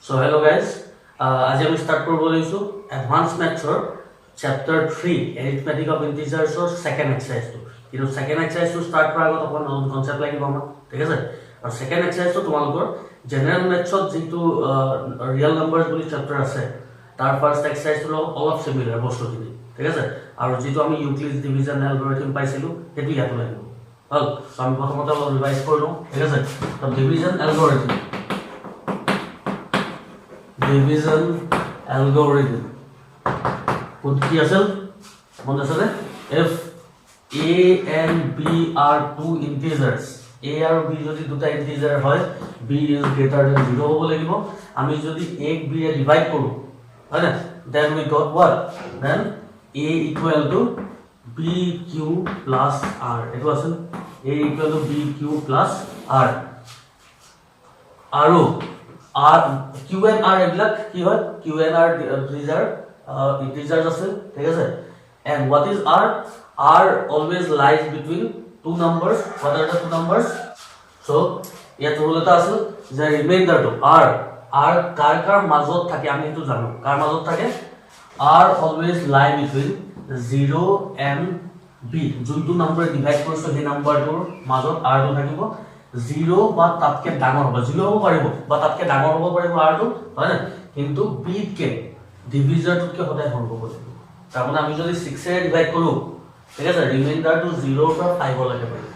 So hello guys, আজি আমি start কৰিব লৈছো advanced maths or chapter 3 arithmetic of integers or second exercise to কিন্তু second exercise to start কৰাৰ আগত অকন নতুন concept লাগিব আমাক ঠিক আছে আৰু second exercise to তোমালোকৰ general maths ত যেটো real numbers বুলি chapter আছে তাৰ first exercise to অলপ similar বস্তুখিনি ঠিক আছে আৰু যেটো আমি Euclid's division algorithm পাইছিলো হেতু ইয়াতো লাগিব হল আমি প্ৰথমতে অলপ ৰিভাইজ কৰিলো ঠিক আছে তো division algorithm Put কি আছিল মন আছে if a and b are two integers a আৰু b যদি দুটা ইন্টিজার হয় b is greater than 0 হ'ব লাগিব আমি যদি a b এ ডিভাইড কৰো হয় না then we got what then a equal to bq plus r এটো আছিল a equal to bq plus r আৰু R Q and R এবিলাক কি হয় Q and R these are integers আছে ঠিক আছে and what is R R always lies between two numbers what are the two numbers so ইয়াত rule এটা আছে যে রিমাইন্ডার টু R R কার মাজত থাকে আমি এটো জানো কার মাজত থাকে R always lie between 0 and b যোনটো নাম্বার ডিভাইড কৰিছো সেই নাম্বাৰটোৰ মাজত R টো থাকিব 0 বা তাতকে ডাঙৰ হ'ব 0 হ'ব পাৰিব বা তাতকে ডাঙৰ হ'ব পাৰিব r টো হয় না কিন্তু b কে ডিভিজৰটোতকে সদায় সৰু হ'ব লাগিব তাৰ মানে আমি যদি 6 এ ডিভাইড কৰো ঠিক আছে ৰিমাইন্ডাৰ টু 0 পৰা 5 লৈকে পাৰিব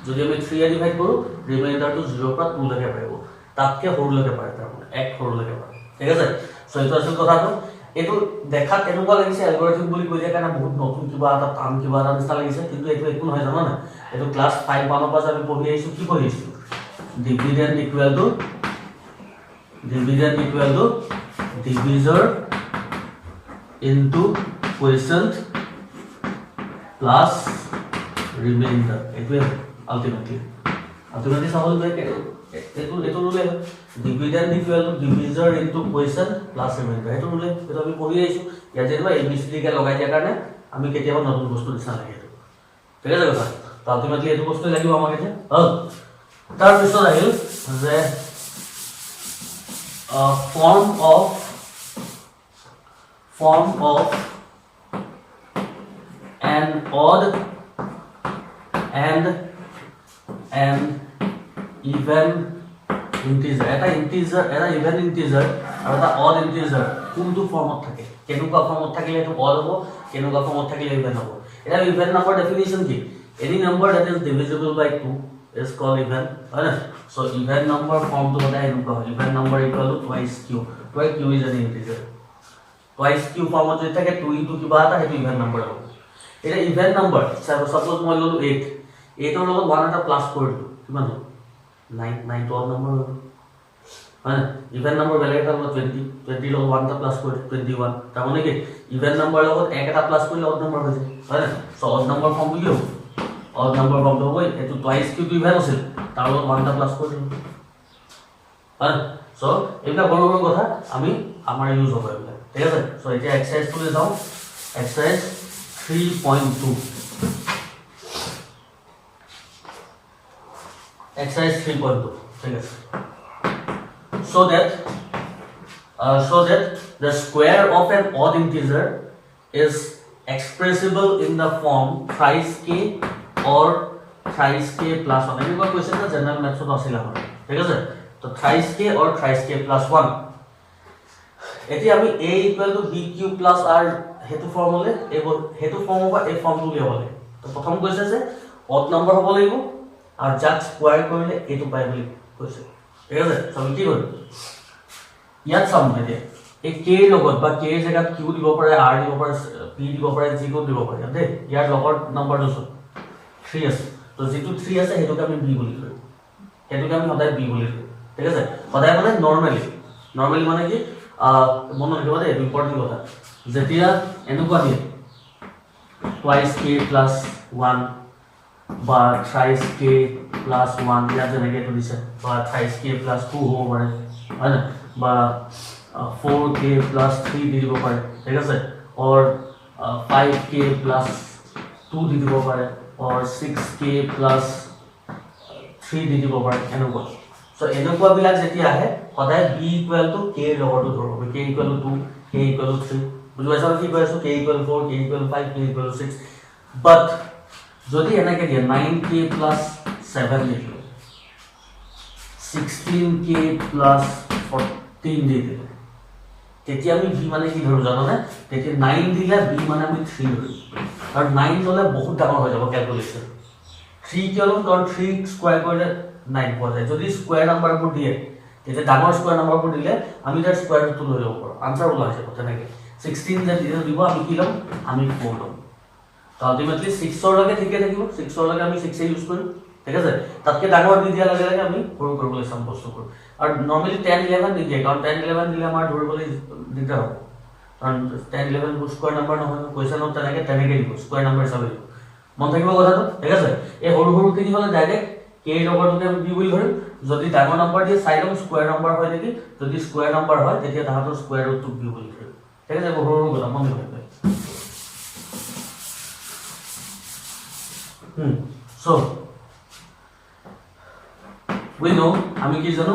যদি আমি 3 এ ডিভাইড কৰো ৰিমাইন্ডাৰ টু 0 পৰা 2 লৈকে পাৰিব তাতকে সৰু লৈকে পাৰে তাৰ মানে এক সৰু লৈকে পাৰে ঠিক আছে সো এইটো আছিল কথাটো এটো দেখাত এনেকুৱা লাগিছে এলগৰিথম বুলি কৈ দিয়া কাৰণে বহুত নতুন কিবা এটা টান কিবা এটা নিচিনা লাগিছে কিন্তু এটো একো নহয় জানো না এটো ক্লাস 5 মানৰ পৰা আমি পঢ়ি আহিছো কি পঢ়ি আহিছো dividend equal to divisor into quotient plus remainder এটো ultimately সহজ হয় এটো রুলে dividend equal to divisor into quotient plus remainder এটো রুলে এটো আমি পঢ়ি আহিছো ইয়া যেবা abcd কে লগাই দিয়া কাৰণে আমি কেতিয়াবা নতুন বস্তু দিছা লাগে এটো ঠিক আছে কথা তো ultimately এটো বস্তু লাগিব আমাক এতিয়া তাৰ পিছত আহিল যে form of an odd and an even integer এটা even integer আৰু এটা odd integer কোনটো ফৰ্মত থাকে কেনেকুৱা ফৰ্মত থাকিলে এটো odd হ'ব কেনেকুৱা ফর্মত থাকিলে even হ'ব এটা even number definition কি any number that is divisible by 2 is called even right so even number form to hoda enuka even number equal to twice q where q is an integer twice q form jodi thake 2 into kiba ata hetu even number hobo eta even number suppose moi lolu 8 8 or logot 1 eta plus korilu kiman ho 9 to number right even number bele eta 20 logot 1 eta plus kori 21 ta mane ki even number logot 1 eta plus kori odd number hoje right so odd number form ki hobo odd number form to hoy etu twice q to even asil tar log 1 ta plus kori are so এটা বড় বড় কথা আমি আমার use হবে ঠিক আছে so এটা exercise করে দাও এক্সারসাইজ 3.2 এক্সারসাইজ 3.2 ঠিক আছে so that the square of an odd integer is expressible in the form thrice k or thrice k plus 1 এনেকুৱা কোৱেশ্চন এটা জেনাৰেল মেথছত আছিল আমাৰ ঠিক আছে তো thrice k or thrice k plus 1 এটি আমি a equal to bq plus r হেতু ফর্মুলে এবং হেতু ফর্ম বা এই ফর্ম তুলি হলে তো প্রথম কৈছে যে odd number হ'ব লাগিব আর যাক স্কয়ার কৰিলে এটো পাই বুলি কৈছে ঠিক আছে সব কি হ'ল ইয়াত সামনে দে এই k লগত বা k জায়গাত q দিব পাৰে r দিব পাৰে p দিব পাৰে g কো দিব পাৰে দে ইয়াৰ লগত নাম্বাৰটো 3 আছে তো যেটো 3 আছে হেতুকে আমি b বুলি কৰো হেতুকে আমি সদায় b বুলি কৰো ঠিক আছে সদায় মানে নৰমালি মানে কি মন ৰাখিব দে ইম্পৰ্টেন্ট কথা যেতিয়া এনেকুৱা দিয়ে twice k plus 1 বা thrice k plus 1 ইয়া যেনেকৈ তো দিছে বা thrice k plus 2 হ'ব পাৰে হয় না বা 4k plus 3 দি দিব পাৰে ঠিক আছে or 5k plus 2 দি দিব পাৰে or 6k plus 3 দি দিব পাৰে এনেকুৱা সো এনেকুৱা বিলাক যেতিয়া আহে সদায় b ইকুৱেল টু k ৰ লগতো ধৰব k equal to 2 k equal to 3 বুজি পাইছা কি কৈ আছো k equal to 4 k equal to 5 k equal to 6 বাট যদি এনেকে দিয়ে 9k প্লাস 7 লিখো 16k প্লাস 14 দি দিলে তেতিয়া আমি b মানে কি ধৰো জানো না তেতিয়া 9 দিলে b মানে আমি 3 ধৰো আৰু 9 হলে বহুত ডাঙৰ হৈ যাব ক্যালকুলেশন 3 কিয়নো কাৰণ 3 স্কয়াৰ কৰিলে 9 পোৱা যায় যদি স্কয়াৰ নাম্বাৰবোৰ দিয়ে তেতিয়া ডাঙৰ স্কয়াৰ নাম্বাৰবোৰ দিলে আমি তাৰ স্কয়াৰ ৰুট লৈ ল'ব পাৰো আনসাৰ ওলাই যাব তেনেকে 16 যে দিব আমি কি লম আমি 4 লম তো আলটিমেটলি 6 ৰ লগে ঠিকে থাকিব 6 ৰ লগে আমি 6 এ ইউজ কৰিম ঠিক আছে তাতকে ডাঙৰ দি দিয়া লাগে লাগে আমি সৰু কৰিবলৈ চাম বস্তু কৰো আৰু নৰমালি 10 11 দি দিয়ে কাৰণ 10 11 দিলে আমাৰ ধৰিবলৈ দিগদাৰ হ'ব কাৰণ 10 11 বোৰ স্কয়াৰ নাম্বাৰ নহয় কোৱেশ্চনত তেনেকে তেনেকে দিব স্কয়াৰ নাম্বাৰ হিচাপে দিব মন থাকিব কথাটো ঠিক আছে এই সৰু সৰু কিনি হলে ডাইৰেক্ট k নম্বৰটোকে আমি b বুলি ধৰিম যদি ডাঙৰ নম্বৰ দিয়ে সাইডম স্কয়াৰ নম্বৰ হয় নেকি যদি স্কয়াৰ নম্বৰ হয় তেতিয়া তাহাঁতৰ স্কয়াৰ ৰুটটো b বুলি ধৰিম ঠিক আছে সৰু সৰু কথা মন থাকিব so we know আমি কি জানো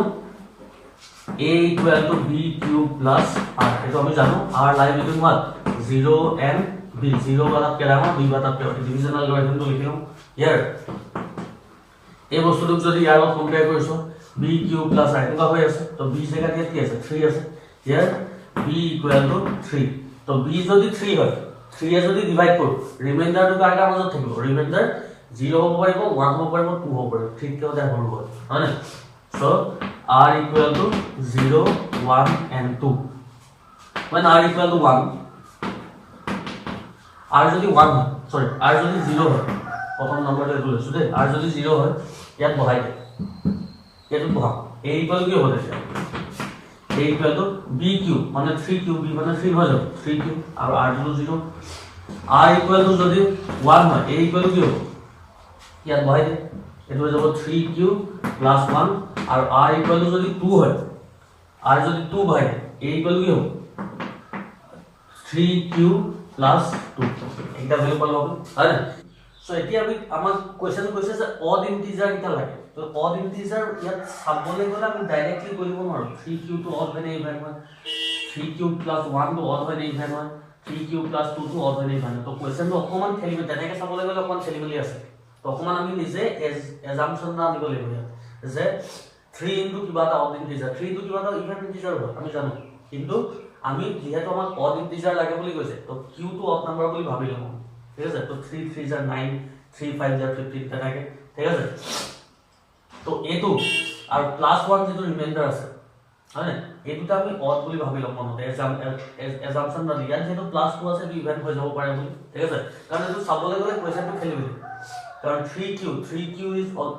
a equal to b cube plus r এটো আমি জানো r লাই between what 0 and b 0 বাতাত কেৰামা b বাতাত ডিভিজনাল লগাৰিথমটো লিখিলো ইয়াৰ এই বস্তুটোক যদি ইয়াৰ লগত কম্পেয়াৰ কৰিছো b cube plus r এনেকুৱা হৈ আছে তো b জায়গা দিয়ে কি আছে 3 আছে ইয়াৰ b equal to 3 তো b যদি 3 হয় 3 এ যদি ডিভাইড কৰো ৰিমাইন্ডাৰটো কাৰটা মাজত থাকিব ৰিমাইন্ডাৰ 0 হ'ব পাৰিব 1 হ'ব পাৰিব 2 হ'ব পাৰিব ঠিক কিয় দা হ'ব হয় so r equal to 0 1 and 2 when r equal to 1 r যদি 1 হয় সরি r যদি 0 হয় প্রথম নম্বরটা এটো লৈছো দে r যদি 0 হয় ইয়াত বহাই দে এটো বহা a equal কি হ'ব তেতিয়া a equal to b cube মানে 3 cube b মানে 3 হৈ যাব 3 cube আৰু r যদি 0 r equal to যদি 1 হয় a equal কি হ'ব ইয়াত বহাই দে এটো হৈ যাব 3 cube plus 1 are r equal to যদি 2 হয় r যদি 2 হয় a equal কি হবে 3 cube plus 2 এটা ভ্যালু পালো হবে হ্যাঁ সো এতিয়া আমি আমার কোশ্চেন কৈছে যে অড ইন্টিজার এটা লাগে তো অড ইন্টিজার ইয়াত সাবলে গলে আমি ডাইরেক্টলি কৰিব নোৱাৰো 3 cube to অড হয় ইভেন হয় 3 cube plus 1 to অড হয় ইভেন হয় 3 cube plus 2 to অড হয় ইভেন তো কোশ্চেনটো অকমান খেলিব তেনেকে চাবলে গলে অকমান খেলিবলি আছে তো অকমান আমি নিজে এজাম্পশন না দিব লাগিব যে 3 into কিবা এটা অড ইন্টিজার 3 into কিবা এটা ইভেন ইন্টিজার হয় আমি জানো কিন্তু আমি যেহেতু আমাক অড ইন্টিজার লাগে বুলি কৈছে তো q টু অড নাম্বার বুলি ভাবি লম ঠিক আছে তো 3 3 are 9 3 5 are 15 তেনেকে ঠিক আছে তো এটো আর প্লাস 1 যেটো রিমাইন্ডার আছে হয় না এটোটা আমি অড বুলি ভাবি লম মনতে এজাম্পশন না দিয়া যেটো প্লাস 2 আছে বি ইভেন হৈ যাব পাৰে বুলি ঠিক আছে কাৰণ এটো চাবলে গলে কোৱেশ্চনটো খেলিবি কাৰণ 3q is all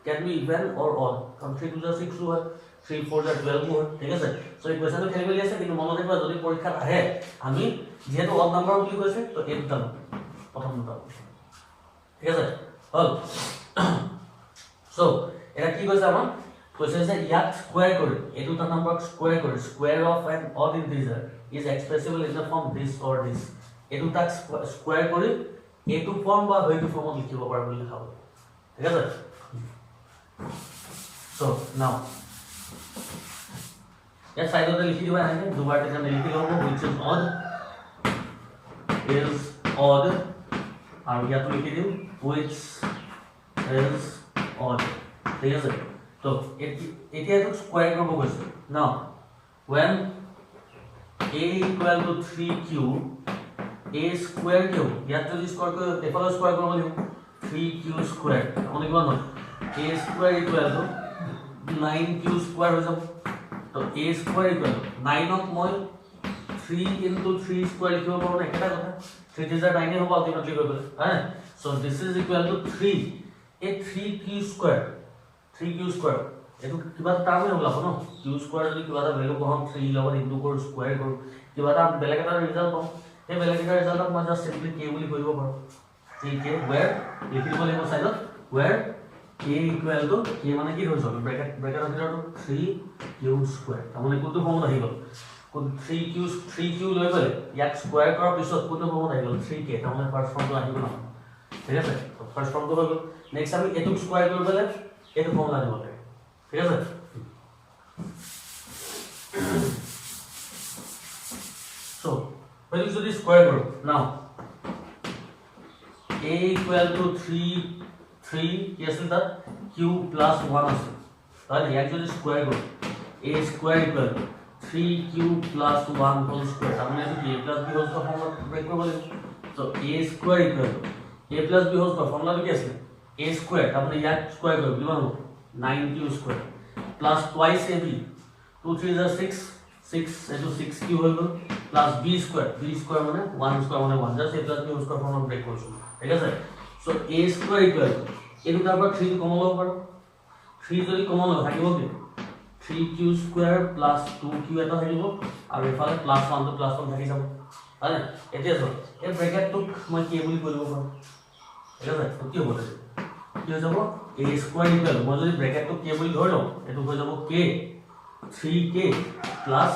can be even or odd কারণ 3 to the 6 হয় 3 4 the 12 হয় ঠিক আছে সো এই কোৱেশ্চনটো খেলিবলি আছে কিন্তু মনত ৰাখিবা যদি পৰীক্ষাত আহে আমি যেহেতু অড নাম্বার বুলি কৈছে তো এই দুটা প্রথম দুটা ঠিক আছে হল সো এটা কি কৈছে আমাৰ কৈছে যে ইয়াত স্কয়াৰ কৰি এই দুটা নাম্বাৰ স্কয়াৰ কৰি square of an odd integer is expressible in the form this or this এই দুটা স্কয়াৰ কৰি এইটো ফৰ্ম বা হয়টো ফৰ্মত লিখিব পাৰো বুলি লিখা হ'ব ঠিক আছে so now ইয়াত সাইডতে লিখি দিবা এনেকে দুবাৰ তেনে লিখি লব which is odd আৰু ইয়াত লিখি দিম which is odd ঠিক আছে তো এতিয়া এটো স্কয়াৰ কৰিব গৈছে now when a equal to 3q a square cube ইয়াত যদি স্কয়ার করে এফালে স্কয়ার করব লিখো 3q square মানে কি বলবো a square equal to 9q square হৈ যাব তো a square equal to 9 ক মই 3 into 3 square লিখিব পাৰো না এটা কথা 3 is 9 হ'ব আলটিমেটলি কৰিব হ্যাঁ so this is equal to 3 a 3q square এটো কিবা টাৰ্ম হ'ব লাগব ন q square যদি কিবা এটা ভ্যালু কম 3 লগত ইনটু কৰো স্কয়াৰ কৰো কিবা এটা বেলেগ এটা ৰিজাল্ট পাম এই বেলেগ এটা ৰিজাল্টক মই জাস্ট সিম্পলি k বুলি কৰিব পাৰো ঠিক আছে where লিখিব লাগিব সাইডত where k equal to k মানে কি হৈ যাব ব্ৰ্যাকেটৰ ভিতৰত 3q square তাৰমানে কোনটো ফৰ্মত আহি গল কোন 3q লৈ গলে ইয়াক স্কয়াৰ কৰাৰ পিছত কোনটো ফৰ্মত আহি গল 3k তাৰমানে ফাৰ্স্ট ফৰ্মটো আহি গল ঠিক আছে তো ফাৰ্স্ট ফৰ্মটো হৈ গল নেক্সট আমি এটো স্কয়াৰ কৰিবলৈ এটো ফৰ্মুলা দিব লাগে ঠিক আছে So when you যদি square করো now a equal to 3 কি আছে তাত q plus 1 আছে তাহলে ইয়াক যদি স্কয়ার করো a square equal to 3q plus 1 whole square তার মানে কি a plus b whole square formula break করব so a square equal to a plus b whole square formula কি আছে a square তার মানে ইয়াক স্কয়ার করব কি পাবো 9q square plus twice ab 2 3 are 6 6 into 6q hall plus b square মানে 1 square মানে 1 just a plus b whole square formula break করছো ঠিক আছে so a square equal to এটো তারপর 3 কমন লব পারো 3 যদি কমন লব থাকিব কি 3q square plus 2q এটা থাকিব আৰু এফালে plus 1 to plus 1 থাকি যাব হয় না এতিয়া চল এই ব্র্যাকেটটো মই কি বুলি কৰিব পাৰো ঠিক আছে কি হ'ব কি হৈ যাব a square equal মই যদি ব্র্যাকেটটো কি বুলি ধৰি লওঁ এটো হৈ যাব k 3k plus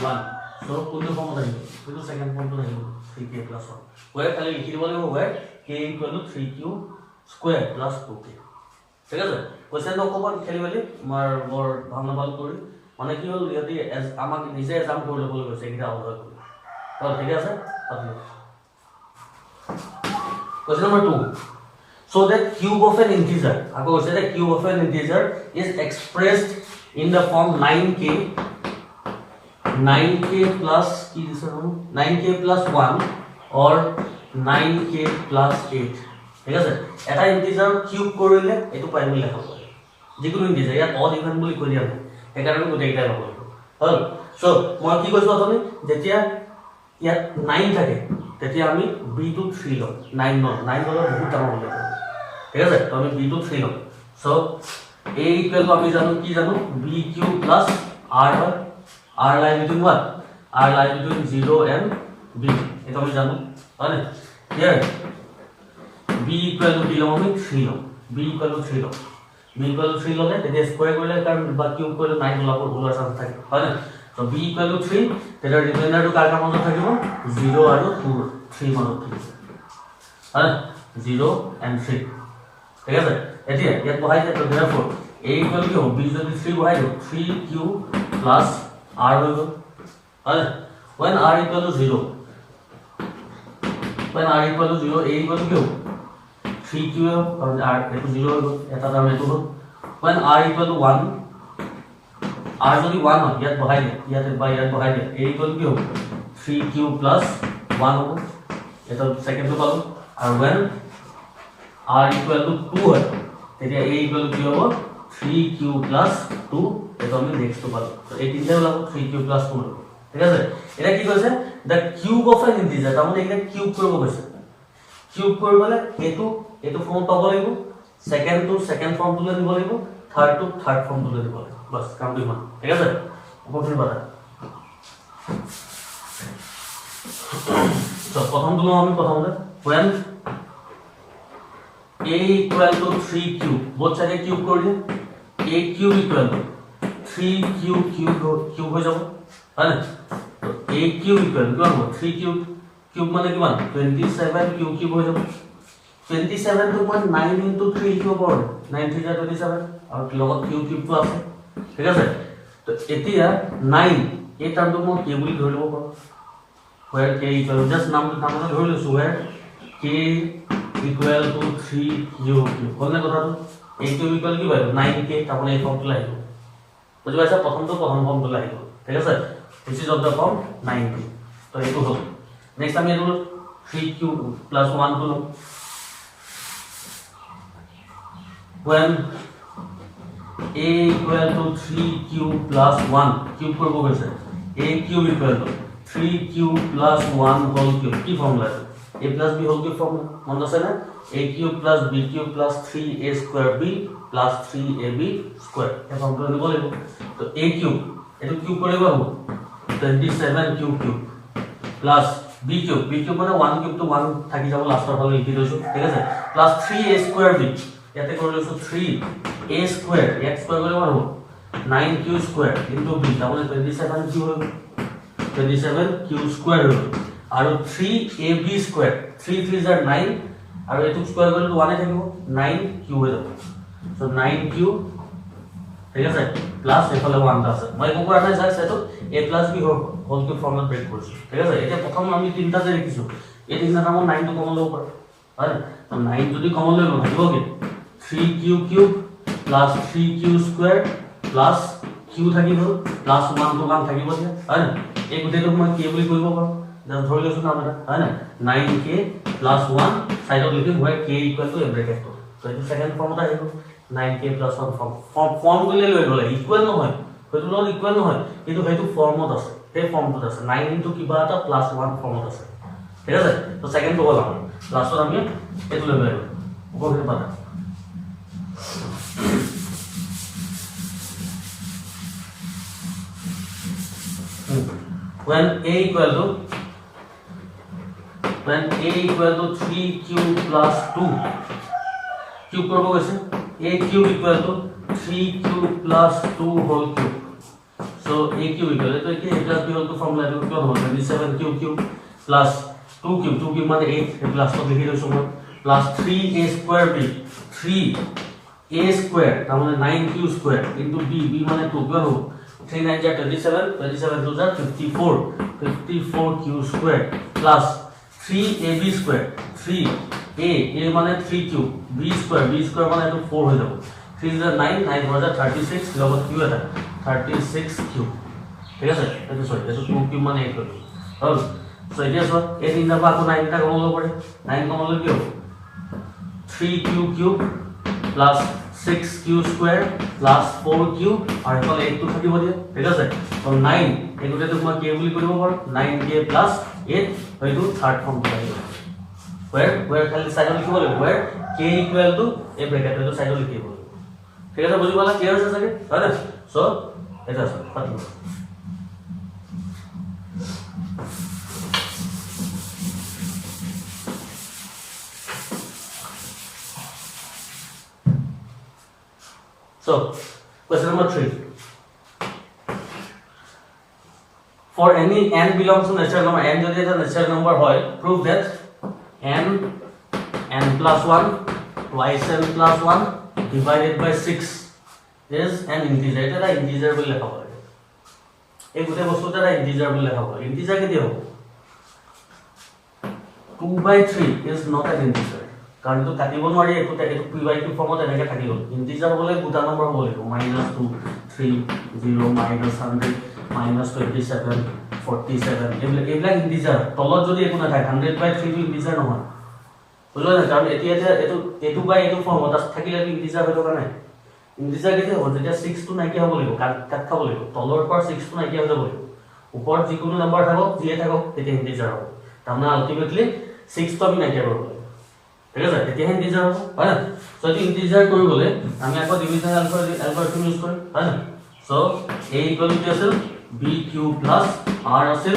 1 so কোনটো ফৰ্মত আহিব এটো সেকেন্ড ফৰ্মটো আহিব 3k plus 1 ওয়ার খালি লিখি দিব লাগিব war k equal to 3q square plus 2k ঠিক আছে কোশ্চেন অকমান খেলি মেলি মাৰ বৰ ধন্যবাদ কৰি মানে কি হল ইয়াতে আমাক নিজে এক্সাম কৰি ল'ব কৈছে কিটা অৰ্ডাৰ কৰি তো ঠিক আছে আপনি question number 2 so the cube of an integer আকৌ কৈছে the cube of an integer is expressed in the form 9k plus কি দিছে 9k plus 1 or 9k plus 8 ঠিক আছে এটা ইন্টিজার কিউব কৰিলে এটো পাই বুলি লেখা হয় যিকোনো ইন্টিজাৰ ইয়াত অড ইভেন বুলি কৈ দিয়া হয় একাৰণে গোটেইটা লব হল সো মই কি কৈছো আপুনি যেতিয়া ইয়াত 9 থাকে তেতিয়া আমি b to 3 লম 9 লম 9 ললে বহুত ডাঙৰ হ'ব ঠিক আছে তো আমি b to 3 লম সো a equal to আমি জানো কি জানো b cube plus r হয় r lie between what r lie between 0 and b এটা আমি জানো হয় here b equal to কি লম আমি 3 লম b equal to 3 লম b equal to 3 ললে তেতিয়া স্কয়ার কৰিলে কাৰণ বা কিউব কৰিলে 9 ওলাবৰ ওলোৱাৰ চান্স থাকে হয় না তো b equal to 3 তেতিয়া ৰিমাইন্ডাৰটো কাৰ মাজত থাকিব 0 আৰু 2 3 মাজত থাকিব হয় 0 and 3 ঠিক আছে এতিয়া ইয়াত বহাই দিয়া তো therefore a equal to b যদি 3 বহাই দিও 3q plus r হৈ গ'ল হয় when r equal to 0 when r equal to 0 a equal to 3q and r equal to 0 এটা দাম এটো হল when r equal to 1 r যদি 1 হয় ইয়াত বহাই দিয়া ইয়াত বা ইয়াত বহাই দিয়া a equal to 3q plus 1 হ'ব এটা সেকেন্ডটো পালো আৰু when r equal to 2 হয় তেতিয়া a equal to কি হ'ব 3q plus 2 এটা আমি নেক্সটটো পালো তো এই তিনটা হল 3q plus 2 ঠিক আছে এটা কি কৈছে the cube of an integer তাৰ মানে এটা কিউব কৰিব কৈছে কিউব কৰিবলে এটো ফৰ্ম পাব লাগিব সেকেন্ড টু সেকেন্ড ফৰ্ম তুলে দিব লাগিব থাৰ্ড টু থাৰ্ড ফৰ্ম তুলে দিব লাগিব বাস কামটো ইমান ঠিক আছে উপকৃত বাটা তো প্ৰথমটো আমি প্ৰথমতে when a equal to 3q both side cube কৰি a cube equal to 3q cube হৈ যাব হয় না তো a cube equal to 3 cube মানে কিমান 27 cube হৈ যাব 27 to 9 into 3 cube over 9 3 are 27 আৰু লগত cube to আছে ঠিক আছে তো এতিয়া 9 এই টাৰ্মটো মই কি বুলি ধৰি লব পাৰো where k equal to just নামটো ধৰি লৈছো where k equal to 3q কোনে কথাটো a cube equal কি পাইছো 9k তাপনে এই ফৰ্মটো আহিব বুজি পাইছা প্ৰথম ফৰ্মটো আহিব ঠিক আছে this is of the form 9k তো এইটো হ'ল নেক্সট আমি এটো 3q plus 1 to when a equal to 3q plus 1 cube করব কইছে a cube equal to 3q plus 1 whole cube কি formula a plus b whole cube formula মনে আছে না a cube plus b cube plus 3a square b plus 3ab square এই formula নিব লাগিব তো a cube এটো কিউব কৰিব হ'ব 27 cube plus b cube মানে 1 cube to 1 থাকি যাব লাষ্টৰ ফালে লিখি লৈছো ঠিক আছে plus 3a square b ইয়াতে কৰি লৈছো 3a square x square কৰিলে হ'ব 9q square into b তাহলে 27q হ'ব 27q square হ'ব আৰু 3ab square 3 3s are 9 আৰু এটো স্কয়াৰ কৰিলে 1 এ থাকিব 9q হৈ যাব so 9q ঠিক আছে প্লাস এফালে 1 আছে মই একো কৰা নাই জাস্ট এটো a plus b whole cube ফৰ্মত ব্ৰেক কৰিছো ঠিক আছে এতিয়া প্ৰথম আমি তিনটা যে লিখিছো এই তিনটা নাম 9 টো কমন লব পাৰো হয় 9 যদি কমন লৈ থাকিব কি 3q cube plus 3q square plus q থাকিব প্লাস 1 টো কাম থাকিব দিয়া হয় এই গুটেটো মই কি বুলি কৰিব পাৰো জাস্ট ধৰি লৈছো নাম এটা হয় 9k প্লাস 1 সাইডত লিখিম হয় k equal to A bracket তো এই সেকেন্ড ফর্মত আহিব 9k plus 1 ফর্ম গুলি লৈ গলে ইকুয়াল নহয় হয়তো লল ইকুয়াল নহয় কিন্তু হেতু ফর্মত আছে এই ফর্মত আছে 9 ইনটু কিবা এটা প্লাস 1 ফর্মত আছে ঠিক আছে তো সেকেন্ড হল আমি লাস্টত আমি এটো লৈ গলো ওপৰতে পাতা when a equal to 3q plus 2 cube করব কইছে a cube equal to 3q plus 2 whole cube so a cube equal to a plus b whole cube formula to क्या होगा 7q cube plus 2 cube মানে 8 plus তো লিখি দিছো মই plus 3a square b 3a square তার মানে 9q square into b মানে 2 क्या हो 3 9 27 27 2 54q square plus 3ab square 3a মানে 3 cube b square মানে তো 4 হৈ যাব 3 is 9 9 হৈ যায় 36 লগত q এটা 36 cube ঠিক আছে এটো সরি এটো 2 cube মানে 8 হৈ হল সো এতিয়া সব এই তিনটা পা 9 টা কমন লব পারে 9 কমন ললে কি হবে 3q cube plus 6q square plus 4q আর এফালে 8 তো থাকিব দিয়া ঠিক আছে তো 9 এগুতে তো মই কি বুলি কৰিব পাৰো 9k plus 8 হয়তো থার্ড ফর্ম পাই where খালি সাইড লিখিব লাগিব where k equal to a bracket তো সাইড লিখিব ঠিক আছে বুঝি পালা ক্লিয়ার আছে সাকে হয় না সো এটা আছে পাতি So, question number 3. For any n belongs to natural number, n যদি এটা natural number হয়, prove that n plus 1 twice n plus 1 divided by 6 is an integer. এটা integer বলি লেখা হয়। এই গোটে বস্তুটা integer বলি লেখা হয়। Integer কি দিব? 2/3 is not an integer. কাৰণ তো কাটিব নোৱাৰি এটো p/q ফৰ্মত এনেকৈ থাকি গল ইন্টিজাৰ হবলে দুটা নম্বৰ হ'ব লাগিব -2 3 0 -100 -27 47 এইবিলাক ইন্টিজাৰ তলত যদি একো নাথাকে 100/3 টো ইন্টিজাৰ নহয় বুঝলো না কাৰণ এতিয়া এটো বাই এটো ফৰ্মত থাকিলে ইন্টিজাৰ হৈ থকা নাই ইন্টিজাৰ কেতে হ'ব যেতিয়া 6 টো নাইকিয়া হ'ব লাগিব কাট খাব লাগিব তলৰ পৰা 6 টো নাইকিয়া হৈ যাব লাগিব ওপৰত যিকোনো নম্বৰ থাকক যিয়ে থাকক তেতিয়া ইন্টিজাৰ হ'ব তাৰমানে আলটিমেটলি 6 টো আমি নাইকিয়া কৰিব লাগিব ঠিক আছে এতিয়া ইন্টিজাৰ হ'ব হয় না সো যদি ইন্টিজাৰ কৰি গলে আমি আকৌ ডিভিজন অ্যালগৰিথম ইউজ কৰিম হয় না সো a ইকুয়াল টু আছিল b cube plus r আছিল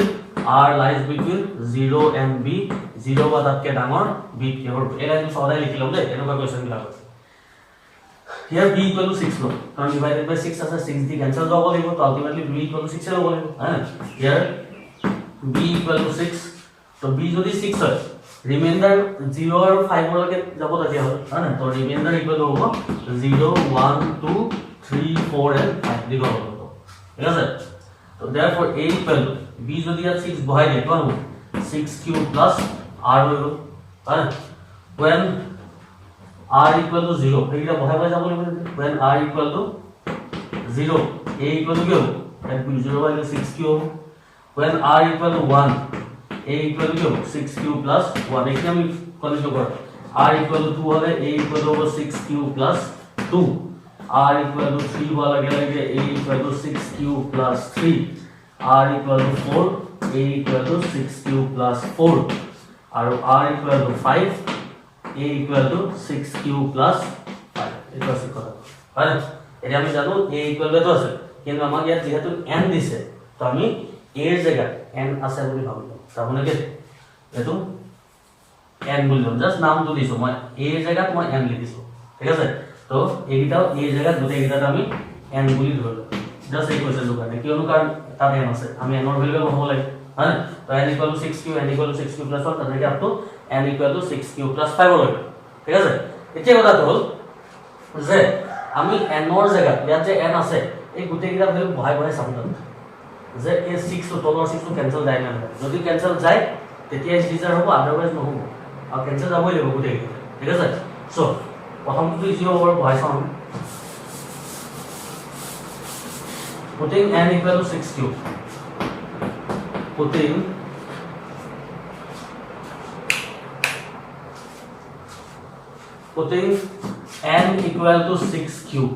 r lies between 0 and b 0 বা তাতকে ডাঙৰ b কিহৰ এটা আমি সদায় লিখি লম দে এনেকুৱা কোৱেশ্চন বিলাক here b equal to 6 লো কাৰণ divided by 6 আছে 6 দি ক্যান্সেল যাব লাগিব তো আলটিমেটলি b equal to 6 হ'ব লাগিব হয় না here b equal to 6 তো b যদি 6 হয় রিমাইন্ডার 0 আর 5 লকে যাব তাকে হয় না তো রিমাইন্ডার ইকুয়াল হ'ব 0 1 2 3 4 and 5 দিব হ'ব ঠিক আছে তো therefore a equal to b যদি আর 6 বহাই দিয়ে কোন 6 cube plus r হইব হয় when r equal to 0 এইটা বহাই যাব লাগিব when r equal to 0 a equal to কি হ'ব and 0 by 6 cube when r equal to 1 a equal to 6q plus 1 এখানে আমি কনসিডার করব r equal to 2 হলে a equal to 6q plus 2 r equal to 3 হওয়া লাগে a equal to 6q plus 3 r equal to 4 a equal to 6q plus 4 are r equal to 5 a equal to 6q plus 5 এটা আছে কথা হয় এটা আমি জানো a equal to আছে কিন্তু আমাক ইয়াত যেহেতু n দিছে তো আমি a এর জায়গায় n আছে বুলি ভাবিলো তাহলে কি এটো n বললাম জাস্ট নাম তো দিছো মই a এর জায়গায় মই n লিখিছো ঠিক আছে তো এইটাও a এর জায়গায় দুটো এইটা আমি n বলি ধরলাম জাস্ট এই কোশ্চেন দোকানে কিয়নো কারণ তার n আছে আমি n এর ভ্যালু বহাব লাগে হ্যাঁ তো n = 6q n = 6q + 1 তাহলে আপ টু n = 6q + 5 হবে ঠিক আছে এতিয়া কথা হল যে আমি এনৰ জেগাত ইয়াত যে এন আছে এই গোটেইকেইটা ভেলু বহাই বহাই চাম যে এই 6 টো তলৰ 6 টো কেনসেল যায় না যদি কেনসেল যায় তেতিয়া ইন্টিজাৰ হ'ব আদাৰৱাইজ নহ'ব আৰু কেনসেল যাবই লাগিব গোটেইকেইটা ঠিক আছে সো প্ৰথমটো ইজি হ'ব বহাই চাম putting n equal to 6 cube putting n equal to 6 cube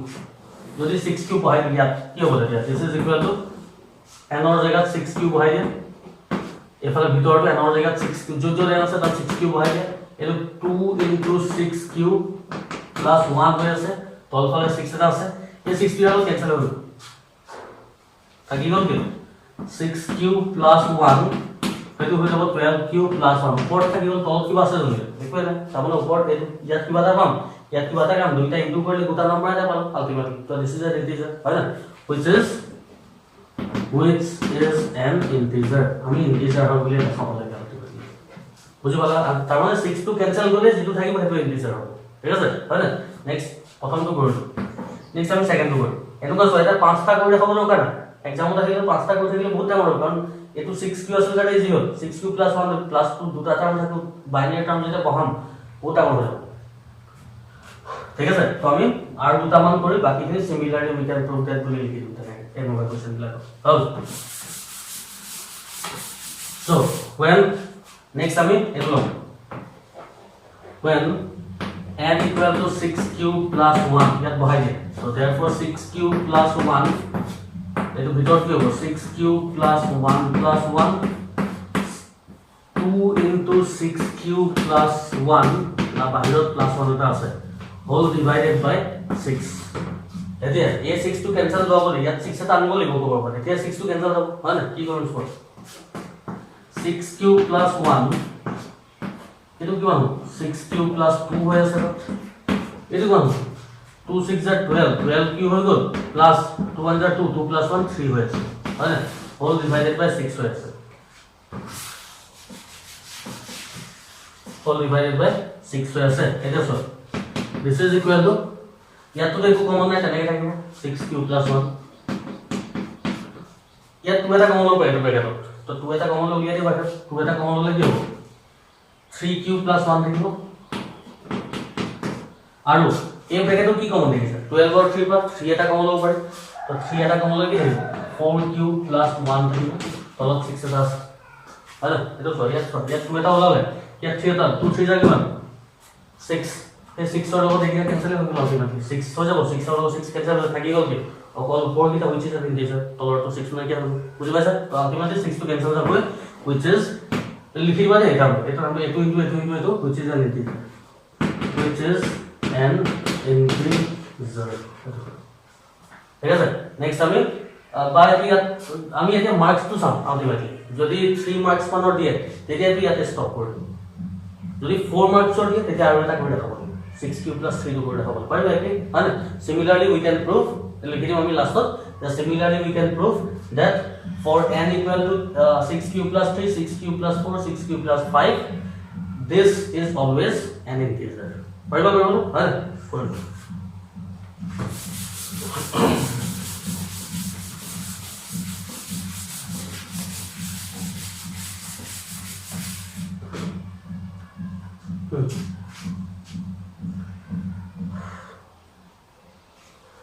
যদি 6 cube বহাই দিয়া কি হ'ব তেতিয়া this is equal to n or জায়গা 6 cube বহাই দিয়া এফালে ভিতৰটো n or জায়গা 6 cube য'ত n আছে তাত 6 cube বহাই দিয়া এটো 2 into 6 cube plus 1 হৈ আছে তলফালে 6 এটা আছে এই 6 cube আৰু কেনসেল হৈ গ'ল থাকি গ'ল কি 6 cube plus 1 সেইটো হৈ যাব 12 cube plus 1 ওপৰত থাকি গ'ল তল কিবা আছে জানো একো নাই চাবলৈ ওপৰত ইয়াত কিবা এটা পাম ইয়াত কিবা এটা কাম দুইটা ইনটু কৰিলে দুটা নম্বৰ এটা পাম আলটিমেটলি তো দিস ইজ এ ইন্টিজাৰ হয় না which is an integer আমি ইন্টিজাৰ হ'ব বুলি দেখাব লাগে আলটিমেটলি বুজি পালা তাৰ মানে 6 টো কেনসেল গলে যেটো থাকিব সেইটো ইন্টিজাৰ হ'ব ঠিক আছে হয় না নেক্সট প্ৰথমটো কৰিলো নেক্সট আমি সেকেন্ডটো কৰিম এনেকুৱা ছয়টা পাঁচটা কৰি দেখাব দৰকাৰ নাই এক্সামত আহিলে পাঁচটা কৰি থাকিলে বহুত টাইম হ'ব কাৰণ এটো 6 কিউ আছিল কাৰণে ইজি হ'ল 6 কিউ প্লাস 1 প্লাস 2 দুটা টার্ম থাকে বাইনারি টার্ম যেটা বহাম বহুত টাইম হ'ব ঠিক আছে তো আমি আর দুটা মান কৰি বাকিখিনি সিমিলাৰলি উই ক্যান প্ৰুভ দ্যাট বুলি লিখি দিম তাকে এনেকুৱা কোশ্চেন বিলাক হ'ল সো when next আমি এটো লম when n equal to 6 cube plus 1 ইয়াত বহাই দিম so therefore 6 cube plus 1 এটো ভিতর কি হবে 6 cube plus 1 plus 1 2 into 6 cube plus 1 না বাহিৰত plus 1 এটা আছে whole divided by 6 এতিয়া এই 6 টো ক্যান্সেল যাব বলি ইয়াত 6 এটা আনিব লাগিব ক'ব পারে এতিয়া 6 টো ক্যান্সেল যাব হয় না কি কৰিম স্পট 6 cube plus 1 এটো কিমান 6 cube plus 2 হৈ আছে এটো কিমান 2 6 are 12 12 কি হৈ গল প্লাস 2 1 are 2 2 plus 1 3 হৈ আছে হয় whole divided by 6 হৈ আছে whole divided by 6 হৈ আছে এটা so this is equal to ইয়াত তো একো কমন নাই তেনেকৈ থাকিব 6 cube plus 1 ইয়াত 2 এটা কমন লব এইটো ব্ৰেকেটত তো 2 এটা কমন উলিয়াই দিবা 2 এটা কমন ললে কি হ'ব 3 cube plus 1 থাকিব আৰু এই ব্র্যাকেটত কি কমন দেখিছে 12 और 3 पर 3 এটা কমন লব পারে তো 3 এটা কমন ললে কি হবে 4 কিউব প্লাস 1 থাকিব তলত 6 এটা আছে হলো এটো সরি আছে ইয়াত 2 এটা ওলালে ইয়াত 3 এটা 2 3 জায়গা 6 এই 6 এর লগত এখানে ক্যান্সেল হৈ গল আলটিমেটলি 6 হৈ যাব 6 এর লগত 6 ক্যান্সেল থাকি গল কি অকল উপৰ কিটা which is an integer তলৰ তো 6 নাই কি হ'ব বুজি পাইছা তো আলটিমেটলি 6 টো ক্যান্সেল যাব which is লিখিবা দে এটা আমরা এটো ইনটু এটো which is an integer which is an integer ঠিক আছে নেক্সট আমি এতিয়া মার্কস তো চাম আলটিমেটলি যদি 3 মার্কস মানৰ দিয়ে তেতিয়া তুই ইয়াতে স্টপ কৰিম যদি 4 মাৰ্কসৰ দিয়ে তেতিয়া আৰু এটা কৰি দেখাব 6 cube plus 3 কৰি দেখাব পাৰিবা কি হয় similarly we can prove লিখি দিম আমি লাষ্টত similarly we can prove that for n equal to 6 cube plus 3 6 cube plus 4 6 cube plus 5 this is always an integer পাৰিবা বলো হয় ফোন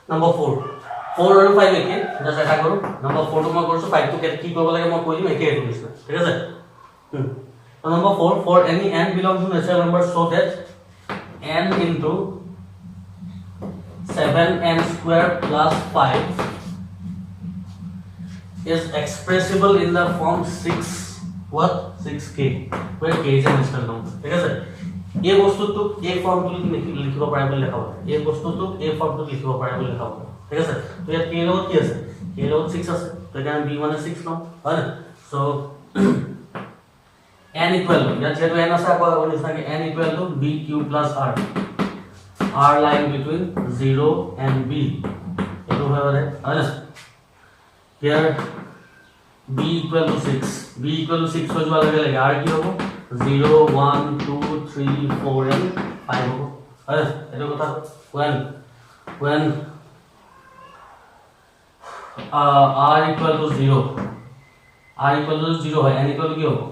Number 4 4 আৰু 5 একে জাস্ট এটা কৰো number 4 টো মই কৰিছো 5 টো কি কৰিব লাগে মই কৈ দিম একে এটো নিচিনা ঠিক আছে number 4 for any n belongs to natural number so that n into 7n square plus 5 is expressible in the form 6 what 6k where k is a natural number ঠিক আছে এই বস্তুটো এই ফর্মটো লিখিব পাৰে বুলি লেখা আছে এই বস্তুটো এই ফৰ্মটো লিখিব পাৰে বুলি লেখা আছে ঠিক আছে তো ইয়াত k লগত কি আছে k লগত 6 আছে তো এখানে b মানে 6 নাও হয় সো n equal to ইয়াত যেটো n আছে আকৌ নিছাকে n equal to b cube plus r r lying between 0 and b এটো হয় হয় here b equal to 6 b equal to 6 হৈ যোৱা লাগে লাগে r কি হ'ব 0 1 2 3 4 and 5 হ'ব হয় এটো কথা when when r equal to 0 है n equal to क्या हो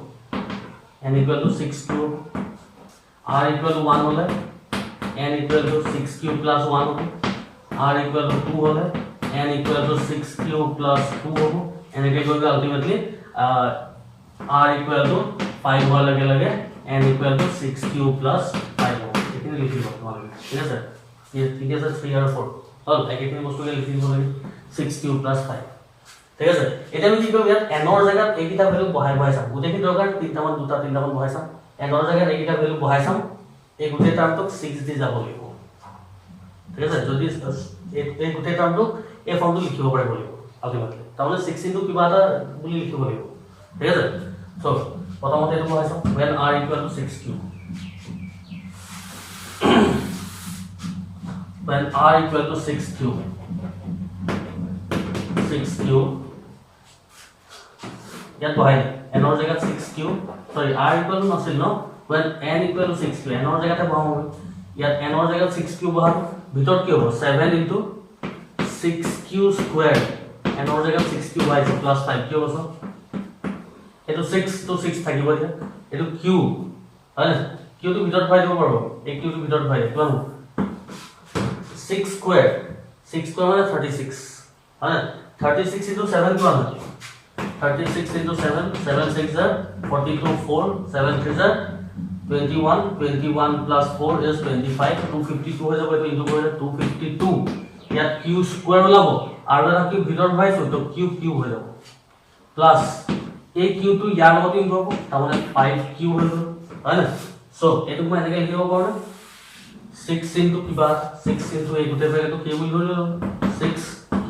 n equal to 6 cube r equal to 1 होले n equal to 6 cube plus 1 होगा r equal to 2 होले n equal to 6 cube plus 2 होगा এনেকে গৈ আলটিমেটলি r equal to 5 হোৱাৰ লগে লগে n equal to 6 cube plus 5 होगा এখিনি লিখিব তোমালোকে ঠিক আছে ঠিক আছে 3 আৰু 4 হল এখিনি বস্তুকে লিখি দিব লাগে 6 cube plus 5 ঠিক আছে এটা আমি কি কৰিব ইয়াত n ৰ জায়গাত এইকিটা ভ্যালু বহাই চাম গোটেইখিনি দৰকাৰ তিনটামান তিনটামান বহাই চাম n ৰ জায়গাত এইকিটা ভ্যালু বহাই চাম এই গোটেই টাৰ্মটোক 6 দি যাব লাগিব ঠিক আছে যদি এই গোটেই টাৰ্মটোক এই ফৰ্মটো লিখিব পাৰিব লাগিব আলটিমেটলি তাহলে 6 ইনটু কিবা এটা বুলি লিখিব লাগিব ঠিক আছে সো প্ৰথমতে এটো বহাই চাম when r equal to 6 cube when r equal to 6 cube ইয়াত বহাই n ৰ জায়গাত 6 cube sorry r equal to নাছিল ন when n equal to 6 cube n ৰ জায়গাতে বহাম ইয়াত n ৰ জায়গাত 6 cube বহাম ভিতৰত কি হ'ব 7 into 6 cube square n ৰ জায়গাত 6 cube বহাইছো plus 5 কি হ'ব এটো 6 to 6 থাকিব এতিয়া এটো q হয় q টো ভিতৰত ভৰাই দিব পাৰবো এই q টো ভিতৰত ভৰাই কিমান 6 square মানে 36 হয় 36 into 7 কিমান হয় 36 into 7 7 6 are 42 4 7 3 are 21 plus 4 is 25 252 হৈ যাব এটো ইনটু কৰিলে 252 ইয়াত q স্কয়াৰ ওলাব আৰু এটা q ভিতৰত ভৰাইছো তো q হৈ যাব প্লাস এই q টো ইয়াৰ লগত ইনটু হ'ব তাৰমানে 5q হৈ গ'ল হয় না সো এটো মই এনেকৈ লিখিব পাৰো 6 into কিবা 6 into এই গোটেই ব্ৰেকেটটো k বুলি ধৰিলো 6k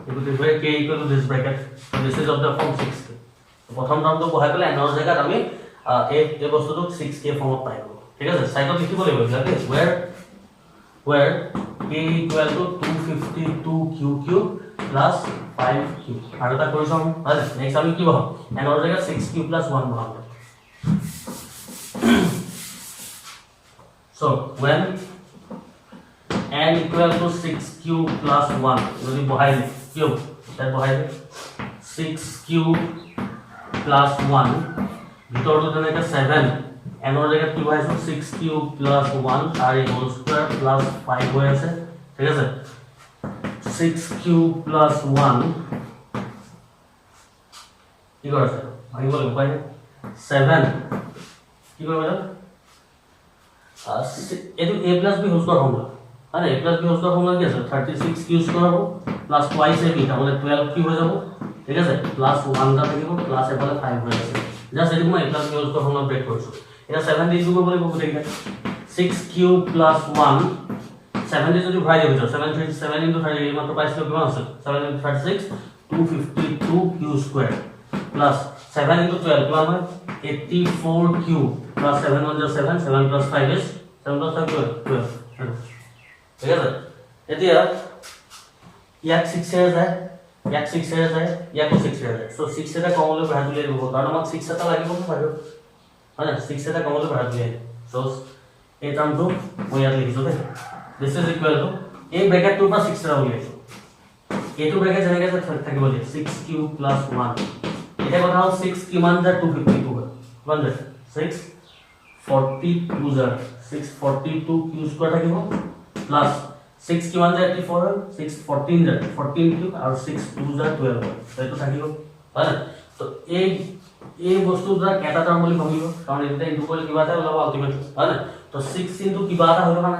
এই গোটেই bracket k equal to this bracket so this is of the form 6k প্ৰথম টাৰ্মটো বহাই পেলাই n ৰ জায়গাত আমি এই বস্তুটো 6k ফৰ্মত পাই গ'ল ঠিক আছে সাইডত লিখিব লাগিব লাগে where k equal to 252q cube plus 5q আৰু এটা কৰিছো হয় নেক্সট আমি কি বহাম n ৰ জায়গাত 6q plus 1 বহাম so when n equal to 6q plus 1 যদি বহাই দিই কি হ'ব তাই বহাই দিই 6q plus 1 ভিতৰটো তেনেকৈ 7 n ৰ জায়গাত কি বহাইছো 6q plus 1 আর হোল স্কয়ার plus 5 হৈ আছে ঠিক আছে 6q plus 1 কি কৰিছে আমি বল উপায় 7 কি কৰিব লাগে এটো a plus b whole square formula আরে a plus b whole square formula কি আছে 36q স্কয়ার হ'ব প্লাস twice ab তাহলে 12q হৈ যাব ঠিক আছে প্লাস 1 টা থাকিব প্লাস এফালে 5 হৈ আছে জাস্ট এটো মই a plus b whole square formula break কৰিছো এটা 7 দিয়ে যোগ কৰিব গোটেইটা 6q plus 1 7 দিয়ে যদি ভৰাই দিব 7 into 30 এই মাত্ৰ পাইছিল কিমান আছে 7 into 36 252q square plus 7 into 12 কিমান হয় 84q plus 7 1 7 7 plus 5 is 7 plus 5 12 ঠিক আছে এতিয়া ইয়াক 6 এর যায় ইয়াক 6 এর যায় ইয়াক 6 এর যায় সো 6 এটা কমলে ভৰাই দিলে দিব কাৰণ আমাক 6 এটা লাগিব নহয় মানে 6 এটা কমলে ভৰাই দিলে সো এই টার্মটো মই ইয়াত লিখিছো দে this is equal to a bracket to plus 6 টা উলিয়াইছো a2 bracket যেনেকৈ থাকিব দিয়ে 6q plus 1 এটা কথা হল 6 কিমান যা 252 হয় কিমান যা 6 42 যা 642q স্কয়ার থাকিব প্লাস 6 কিমান যা 84 হয় 6 14 যা 14q আৰু 6 2 যা 12 হয় এইটো থাকিব হয় তো এই বস্তুটা এটা টার্ম বুলি ভাবিব কাৰণ এটা ইনটু কৰিলে কিবা এটা ওলাব আলটিমেটলি হয় তো 6 ইনটু কিবা এটা হ'ব মানে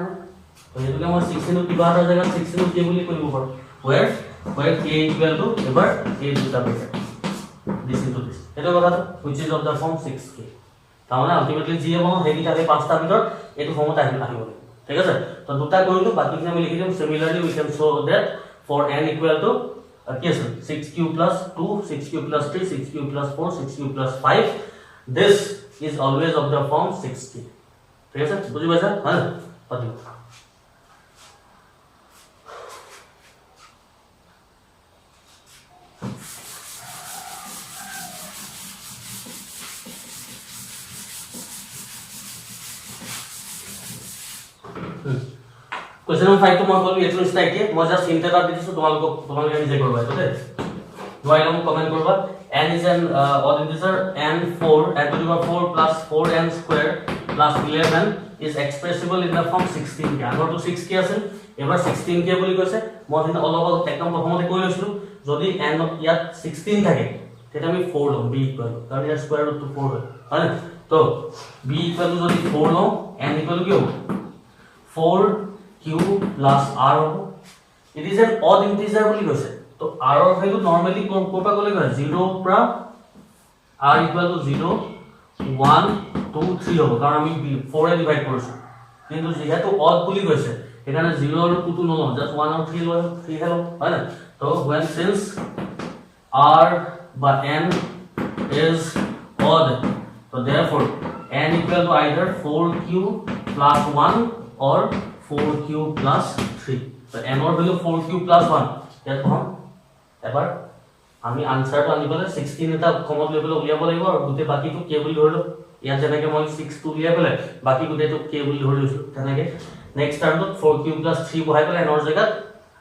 তো এটোকে মই 6 ইনটু কিবা এটা জায়গা 6 ইনটু k বুলি কৰিব পাৰো where k equal to এবাৰ এই দুটা ব্ৰেকেট this into this এটা কথা which is of the form 6k তাহলে আলটিমেটলি জি এবং হেডিটা এই পাঁচটা ভিতৰত এটো ফৰ্মত আহিব ঠিক আছে তো দুটা কৰিলো বাকিখিনি আমি লিখি দিম similarly we can show that for n equal to কি আছে 6q plus 2 6q plus 3 6q plus 4 6q plus 5 this is always of the form 6k ঠিক আছে বুঝি পাইছা হ্যাঁ পাতি क्वेश्चन नंबर 5 तो মই কলো এটো নিচিনা একে মই জাস্ট হিন্ট এটা দি দিছো তোমালোকে নিজে কৰিবা এটো দেই ডুৱাইলম কমেন্ট কৰিবা n is an odd integer n4 n to the power 4 plus 4n square plus 11 is expressible in the form 16k আগৰ তো 6k আছিল এবাৰ 16k বুলি কৈছে মই দিন অলপ একদম প্ৰথমতে কৈ লৈছিলো যদি n ইয়াত 16 থাকে তেটা আমি 4 লম b ইকুয়াল কাৰণ ইয়াৰ স্কয়াৰ ৰুট 4 হয় হয় না তো b ইকুয়াল যদি 4 লম n ইকুয়াল কি হ'ব 4q plus r হ'ব it is an odd integer বুলি কৈছে तो r और वैल्यू नॉर्मली कोपा को लेगा 0 পৰা r इक्वल टू 0 1 2 3 হ'ব কাৰণ আমি 4 এ ডিভাইড কৰিছো কিন্তু যেহেতু অড বুলি কৈছে এখানে 0 আৰু 2 নলও জাস্ট 1 আৰু 3 লও 3 হেলো হয় না তো when since r বা n is odd so therefore n equal to either 4q plus 1 or 4q plus 3 so n or value 4q plus 1 ইয়াত পাম এবাৰ আমি আনসাৰটো আনিবলে 16 এটা কমন লেভেল উলিয়াব লাগিব আৰু গুটে বাকিটো কে বুলি ধৰিলো ইয়াত যেনেকে মই 6 টো উলিয়াই পেলে বাকি গুটেটো কে বুলি ধৰি লৈছো তেনেকে নেক্সট টাৰ্মত 4q + 3 বহাই পেলে এনৰ জায়গাত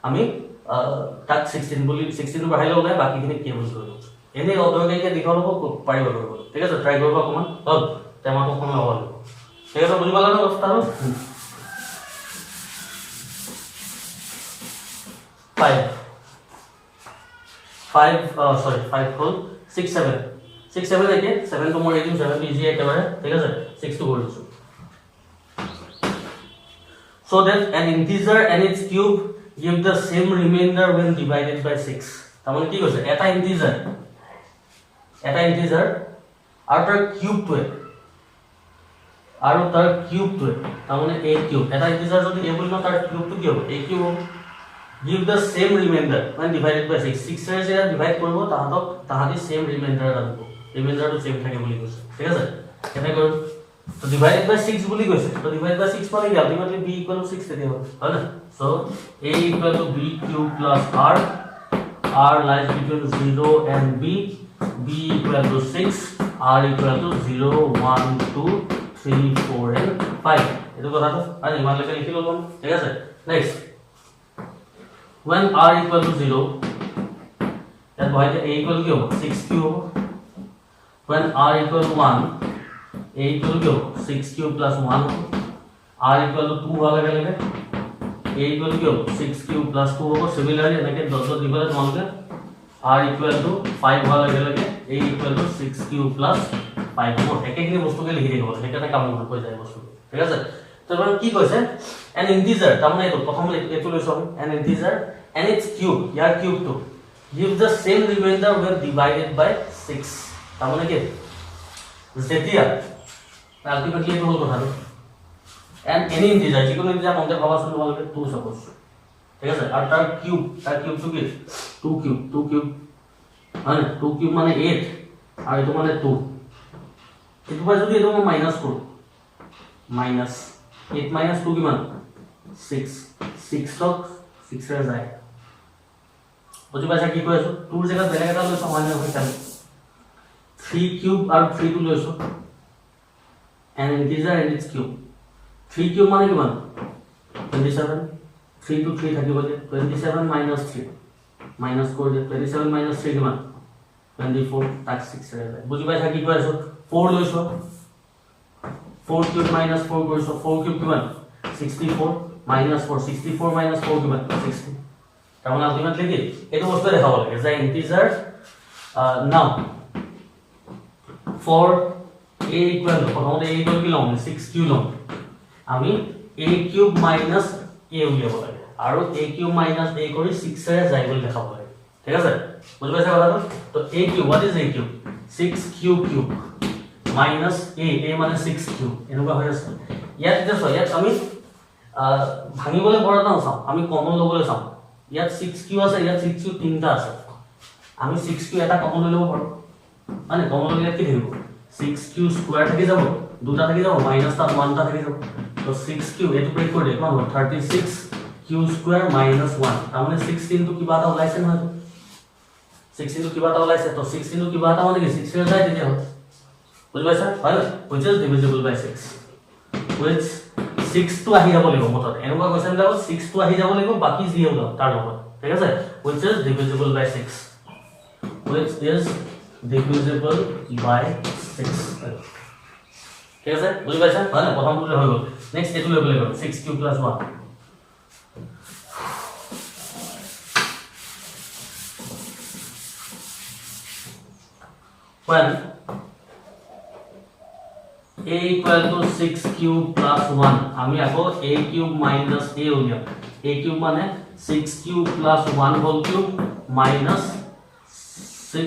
আমি তাক 16 বুলি 16 বহাই লও বাকিখিনি কে বুলি ধৰি লৈছো এনে অদৰকাৰীকে দিখল হ'ব পাৰিব কৰিব ঠিক আছে ট্ৰাই কৰিব অকমান হল তেমাটো সময় হ'ল ঠিক আছে বুজি পালা না কথাটো 5 whole 6 7 6 7 again 7 to more 18 7 easy একেবারে ঠিক আছে 6 to whole so that an integer and its cube give the same remainder when divided by 6 তার মানে কি কইছে এটা integer আর তার কিউব তো আৰু তার কিউব তো তার মানে a কিউব এটা integer যদি a বলি না তার কিউব তো কি হবে a cube give the same remainder when divided by 6 6 এর জায়গা ডিভাইড করব তাহাদি সেম রিমাইন্ডার আনবো রিমাইন্ডার তো সেম থাকে বলি কইছে ঠিক আছে কেনে করব তো ডিভাইডেড বাই 6 বলি কইছে তো ডিভাইড বাই 6 মানে কি আলটিমেটলি b 6 থেকে হবে হয় না so a = b cube plus r lies between 0 and b = 6 r = 0 1 2 3 4 and 5 এটো কথা তো আর ইমান লেখা লিখি লম ঠিক আছে next when r equal to 0 that boy a equal to 6q when r equal to 1 a equal to 6q plus 1 r equal to 2 होगा लगे a equal to 6q plus 2 होगा सिमिलरली এনেকে 10 দিবলে তোমালকে r equal to 5 होगा लगे a equal to 6q plus 5 হ'ব একেখিনি বস্তুকে লিখি দিব এটা কাম হৈ যায় বস্তু ঠিক আছে তো মানে কি কৈছে an integer তার মানে এটা প্রথম এটো লৈছো an integer and its cube year cube তো give the same remainder when divided by 6 তার মানে কি যেতিয়া আলটিমেটলি এটা হল কথা and any integer যেকোনো integer মধ্যে ভাবা শুরু হলে 2 সাপোজ ঠিক আছে আর তার কিউব তো কি 2 কিউব মানে 2 কিউব মানে 8 আর এটা মানে 2 এটো পাই যদি এটা মাইনাস করো মাইনাস 8 minus 2 কিমান 6 তক 6 রে যায় বুঝি পাইছা কি কইছো 2 জায়গা বেলেগ এটা লৈছো মানে হৈ যাবে 3 কিউব আর 3 টু লৈছো an integer and its cube 3 cube মানে কিমান 27 3 to 3 থাকিব যে 27 minus 3 minus করে দে 27 minus 3 কিমান 24 তাক 6 রে যায় বুঝি পাইছা কি কইছো 4 লৈছো 4 cube minus 4 কৰিছো 4 cube কিমান 64 minus 4 64 minus 4 কিমান 60 তার মানে আলটিমেটলি কি এটো বস্তু দেখাব লাগে যে ইন্টিজার নাও for a equal প্রথমতে a equal কি লম 6 কিউব লম আমি a কিউব minus a উলিয়াব লাগে আৰু a কিউব minus a কৰি 6 এর যাই বলি দেখাব লাগে ঠিক আছে বুঝি পাইছা কথাটো তো a cube what is a cube 6 cube minus a মানে 6 কিউব এনেকুৱা হৈ আছে ইয়াত দেখো ইয়াত আমি ভাঙিবলে বড়টা চাও আমি কমন লবলৈ চাও ইয়াত 6 কিউ আছে ইয়াত 6 কিউ তিনটা আছে আমি 6 কিউ এটা কমন লব পাৰো মানে কমন ললে কি থাকিব 6 কিউ স্কয়ার থাকি যাব দুটা থাকি যাব মাইনাস টা 1 টা থাকি যাব তো 6 কিউ এটো ব্রেক কৰি দেখো 36 কিউ স্কয়ার minus 1 তার মানে 16 তো কিবা এটা ওলাইছে না 16 তো কিবা এটা ওলাইছে তো 16 তো কিবা এটা মানে কি 6 এর যায় তেতিয়া বুঝি পাইছা হয় which is divisible by 6 which 6 টো আহি যাব লাগিব মতত এনেকুৱা কোৱেশ্চন বিলাক 6 টো আহি যাব লাগিব বাকি যি হ'ব তাৰ লগত ঠিক আছে which is divisible by 6 which is divisible by 6 ঠিক আছে বুঝি পাইছা হয় না প্ৰথমটো হৈ গ'ল নেক্সট এটো লৈ গ'ল 6 cube plus 1 when a equal to 6 cube plus 1 আমি আকৌ a cube minus a উলিয়াম a cube মানে 6 cube plus 1 whole cube minus 6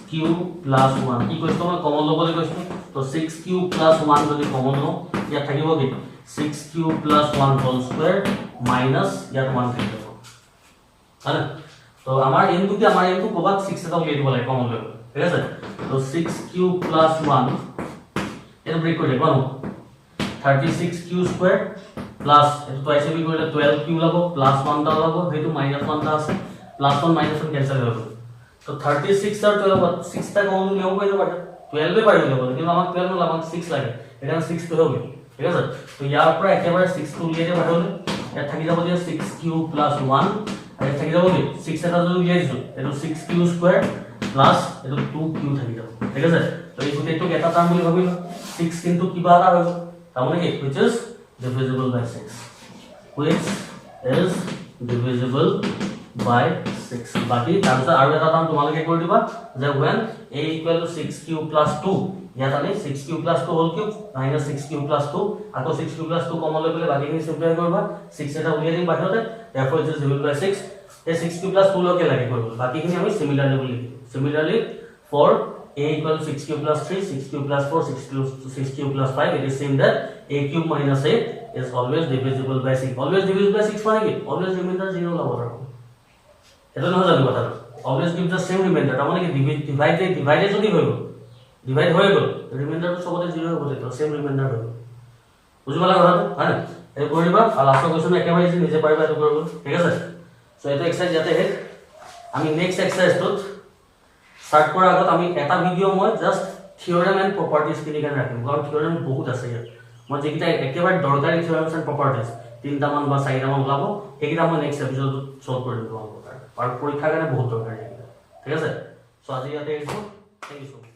cube plus 1 কি কৈছো মই কমন লবলৈ কৈছো তো 6 cube plus 1 যদি কমন লও ইয়া থাকিব কি 6 cube plus 1 whole square minus ইয়াত 1 থাকিব হল তো আমাৰ ইনটু কি আমাৰ ইনটু কবাত 6 এটা উলিয়াই দিব লাগে কমন লৈ ঠিক আছে তো 6 cube plus 1 এটা ব্রেক করে দেখো 36 কিউ স্কয়ার প্লাস এটা তো আইসিবি করলে 12 কিউ লাগো প্লাস 1 টা লাগো হেতু মাইনাস 1 টা আছে প্লাস 1 মাইনাস 1 ক্যান্সেল হয়ে গেল তো 36 আর 12 6 টা কমন নিও কই যাব 12 এ পারি যাব কিন্তু আমাক 12 না আমাক 6 লাগে এটা 6 তো হবে ঠিক আছে তো ইয়ার পর একেবারে 6 তো লিয়ে যাব হলে এটা থাকি যাব যে 6 কিউ প্লাস 1 আর এটা থাকি যাব কি 6 এটা যদি লিয়ে দিছো এটা 6 কিউ স্কয়ার প্লাস এটা 2 কিউ থাকি যাব ঠিক আছে তো এই গোটেটো এটা টার্ম বুলি ভাবিলো 6 into কিবা এটা হইব তাহলে কি which is divisible by 6 which is divisible by 6 বাকি তাৰপিছত আৰু এটা টাৰ্ম তোমালোকে কৰি দিবা যে when a equal to 6 cube plus 2 ইয়াত আমি 6 cube plus 2 whole cube minus 6 cube plus 2 আকৌ 6 cube plus 2 কমন লৈ পেলাই বাকিখিনি সিম্পলিফাই কৰিবা 6 এটা উলিয়াই দিম বাহিৰতে therefore it is divisible by 6 এই 6 cube plus 2 লকে লাগে কৰিব বাকিখিনি আমি সিমিলাৰলি বুলি লিখিম similarly for a equal to 6 cube plus 3 6 cube plus 4 6 cube plus 5 it is seen that a cube minus a is always divisible by 6 always divisible by 6 মানে কি always remainder 0 লাভ আৰু এটা নহয় জানো কথা always give the same remainder তাৰ মানে কি divide যদি হৈ গ'ল divide হৈ গ'ল remainder তো সবতে 0 হ'ব তো same remainder হ'ব বুজি পালা কথাটো হয় না এই কৰিবা আৰু লাষ্ট কোৱেশ্চন একেবাৰে যে নিজে পাৰিবা এটো কৰিব ঠিক আছে সো এটো এক্সাৰসাইজ ইয়াতে হে আমি নেক্সট এক্সাৰসাইজটোত স্টার্ট করার আগত আমি এটা ভিডিও মই জাস্ট থিওরেম এন্ড প্রপার্টিজ কিনি কানে রাখিম কারণ থিওরেম বহুত আছে ইয়াত মই যেকিটা একেবারে দৰকাৰী থিওৰেমস এন্ড প্ৰপাৰ্টিজ তিনটা মান বা চাৰিটা মান লাভ এইকিটা মই নেক্সট এপিসোডত সলভ কৰি দিব আৰু পৰীক্ষাৰ কাৰণে বহুত দৰকাৰী ঠিক আছে সো আজি ইয়াতে এৰিছো থ্যাংক ইউ সো মাচ